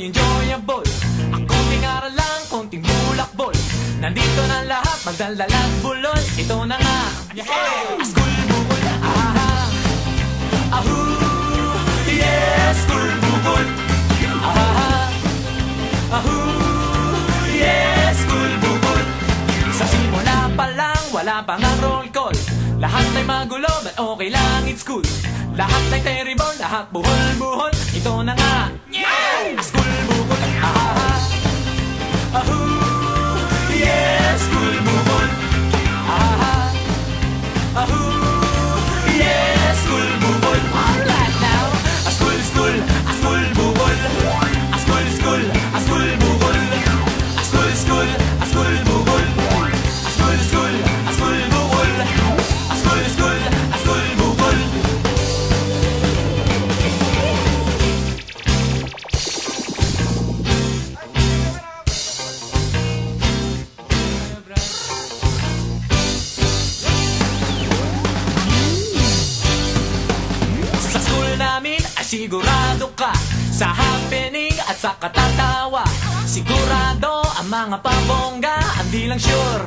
ako'y enjoyable. Ang konting aral lang, konting bulakbol. Nandito na lahat, magdaldalag bulol. Ito na nga, school bukol. Ahoo, yes, school bukol. Ahoo, yes, school bukol. Sa simula pa lang, wala pang ang roll call. Lahat ay magulo, but okay lang, it's cool. Lahat ay terrible, lahat buhol-buhol. Ito na nga, school bukol. Ahoo, yes, school bukol. Ahoo, yes, school bukol. Alright now, school, school, school bukol. School, school, school bukol. School, school, school bukol. School, school, school bukol. School, school, school bukol. Sa school namin ay sigurado ka sa happening at sa katatawa. Sigurado ang mga pabongga, hindi lang sure.